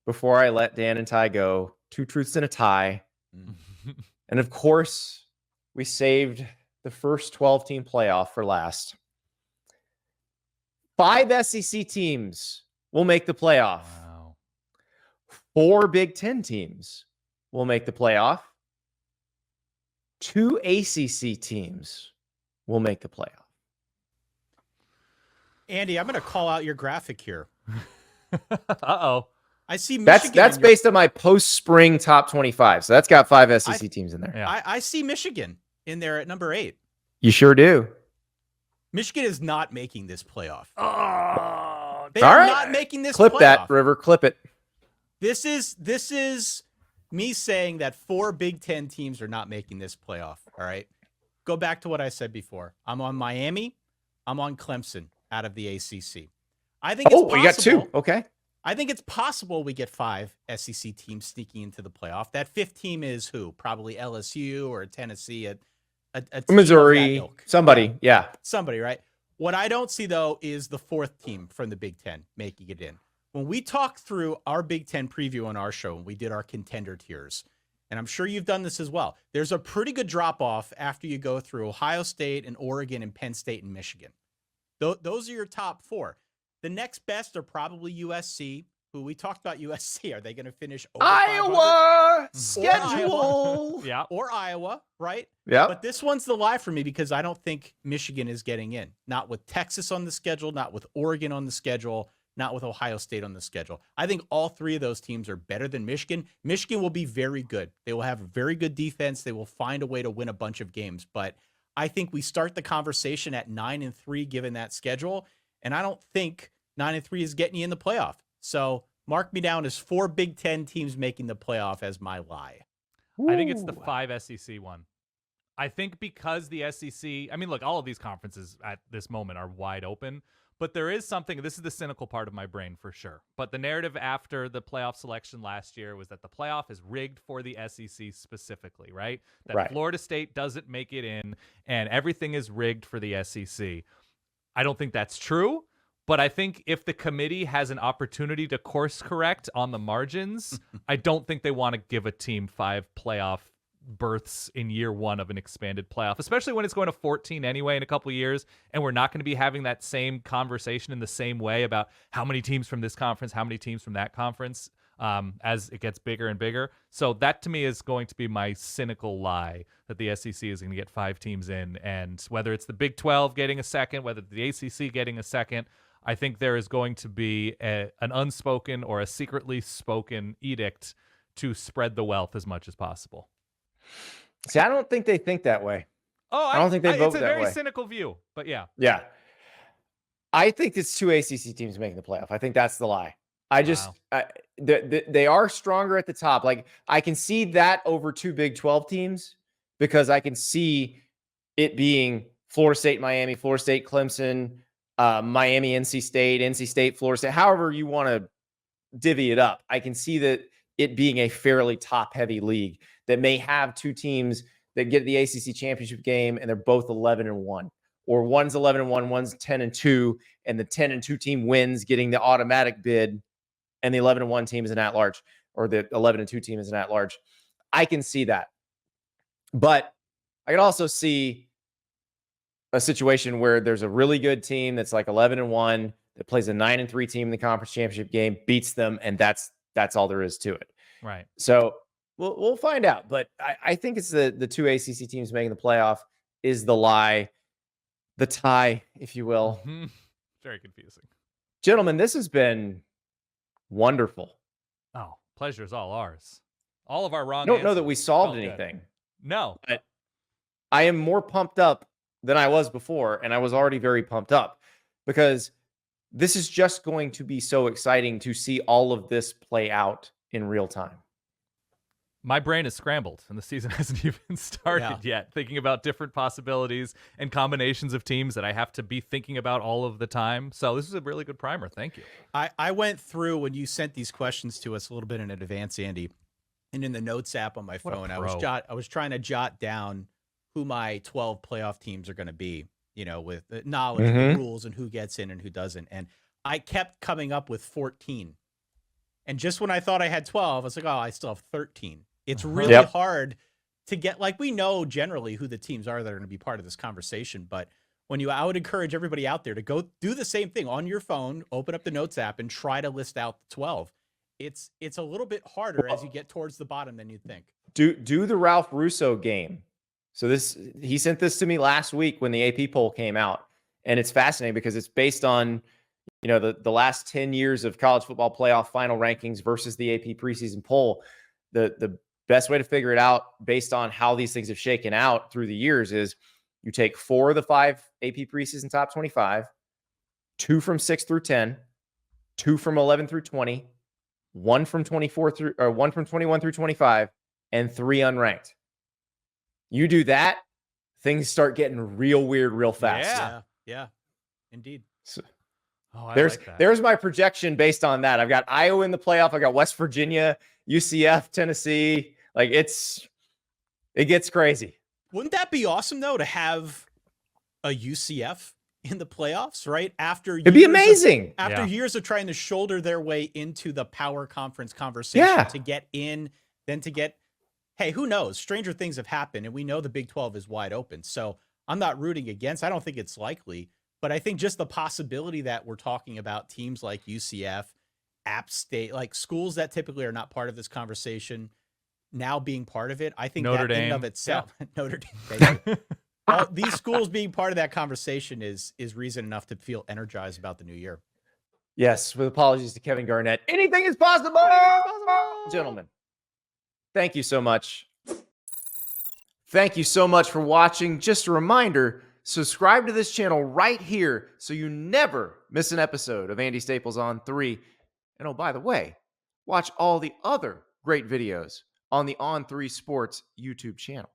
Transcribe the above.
before I let Dan and Ty go. 2 truths and a tie. And of course, we saved the first 12-team playoff for last. 5 SEC teams will make the playoff. Wow. 4 Big Ten teams will make the playoff. 2 ACC teams will make the playoff. Andy, I'm going to call out your graphic here. Uh-oh. I see Michigan. That's based on my post-spring top 25. So that's got 5 SEC teams in there. Yeah. I see Michigan in there at number 8. You sure do. Michigan is not making this playoff. Oh, They are not making this Clip playoff. that, River. Clip it. This is me saying that 4 Big Ten teams are not making this playoff. All right. Go back to what I said before. I'm on Miami. I'm on Clemson out of the ACC. I think it's possible. We got 2. Okay. I think it's possible we get 5 SEC teams sneaking into the playoff. That 5th team is who? Probably LSU or Tennessee, a team Missouri, of that ilk. somebody. Yeah. Somebody, right? What I don't see, though, is the 4th team from the Big Ten making it in. When we talked through our Big Ten preview on our show, and we did our contender tiers, and I'm sure you've done this as well, there's a pretty good drop-off after you go through Ohio State and Oregon and Penn State and Michigan. Those are your top 4. The next best are probably USC, who we talked about USC. Are they going to finish over Iowa 500? schedule. Yeah. Or Iowa, right? Yeah. But this one's the lie for me because I don't think Michigan is getting in. Not with Texas on the schedule, not with Oregon on the schedule, not with Ohio State on the schedule. I think all 3 of those teams are better than Michigan. Michigan will be very good. They will have a very good defense. They will find a way to win a bunch of games. But I think we start the conversation at 9-3 given that schedule. And I don't think 9-3 is getting you in the playoff. So mark me down as 4 Big Ten teams making the playoff as my lie. I think it's the 5 SEC one. I think because the SEC, I mean, look, all of these conferences at this moment are wide open, but there is something, this is the cynical part of my brain for sure. But the narrative after the playoff selection last year was that the playoff is rigged for the SEC specifically, right? That Florida State doesn't make it in and everything is rigged for the SEC. I don't think that's true. But I think if the committee has an opportunity to course correct on the margins, I don't think they want to give a team 5 playoff berths in year 1 of an expanded playoff, especially when it's going to 14 anyway in a couple of years. And we're not going to be having that same conversation in the same way about how many teams from this conference, how many teams from that conference as it gets bigger and bigger. So that to me is going to be my cynical lie that the SEC is going to get 5 teams in. And whether it's the Big 12 getting a second, whether the ACC getting a second, I think there is going to be an unspoken or a secretly spoken edict to spread the wealth as much as possible. See, I don't think they think that way. Oh, I don't think they vote that way. It's a very cynical view, but yeah. Yeah. I think it's 2 ACC teams making the playoff. I think that's the lie. They are stronger at the top. Like, I can see that over 2 Big 12 teams because I can see it being Florida State, Miami, Florida State, Clemson, Miami, NC State, Florida State, however you want to divvy it up. I can see that it being a fairly top-heavy league that may have 2 teams that get the ACC championship game and they're both 11-1, or one's 11-1, one's 10-2, and the 10-2 team wins, getting the automatic bid, and the 11-1 team is an at-large, or the 11-2 team is an at-large. I can see that, but I can also see a situation where there's a really good team that's like 11-1 that plays a 9-3 team in the conference championship game, beats them, and that's all there is to it. Right. So we'll find out. But I think it's the 2 ACC teams making the playoff is the lie, the tie, if you will. Mm-hmm. Very confusing. Gentlemen, this has been wonderful. Oh, pleasure is all ours. All of our wrong I don't know answers that we solved felt anything. Good. No. But I am more pumped up than I was before, and I was already very pumped up because this is just going to be so exciting to see all of this play out in real time. My brain is scrambled, and the season hasn't even started yet, thinking about different possibilities and combinations of teams that I have to be thinking about all of the time. So this is a really good primer. Thank you. I went through when you sent these questions to us a little bit in advance, Andy, and in the notes app on my phone, I was trying to jot down who my 12 playoff teams are going to be, you know, with the knowledge of the rules and who gets in and who doesn't. And I kept coming up with 14 And just when I thought I had 12, I was like, oh, I still have 13. It's really Yep. hard to get, like, we know generally who the teams are that are going to be part of this conversation, but I would encourage everybody out there to go do the same thing on your phone, open up the Notes app and try to list out the 12. It's a little bit harder as you get towards the bottom than you'd think. Do the Ralph Russo game. So he sent this to me last week when the AP poll came out, and it's fascinating because it's based on, the last 10 years of college football playoff final rankings versus the AP preseason poll. The best way to figure it out based on how these things have shaken out through the years is you take 4 of the 5 AP preseason top 25, 2 from 6 through 10, 2 from 11 through 20, 1 from 1 from 21 through 25, and 3 unranked. You do that, things start getting real weird real fast. Yeah, indeed. So, I there's like that. there's my projection based on that. I've got Iowa in the playoff. I got West Virginia, UCF, Tennessee. Like it gets crazy. Wouldn't that be awesome though to have a UCF in the playoffs, right? It'd be amazing. After years of trying to shoulder their way into the power conference conversation to get in, then to get, hey, who knows? Stranger things have happened, and we know the Big 12 is wide open. So I'm not rooting against. I don't think it's likely, but I think just the possibility that we're talking about teams like UCF, App State, like schools that typically are not part of this conversation, now being part of it, I think Notre that in Dame. and of itself, Notre Dame. These schools being part of that conversation is reason enough to feel energized about the new year. Yes, with apologies to Kevin Garnett. Anything is possible, gentlemen. Thank you so much. Thank you so much for watching. Just a reminder, subscribe to this channel right here so you never miss an episode of Andy Staples on 3. And oh, by the way, watch all the other great videos on the On3 Sports YouTube channel.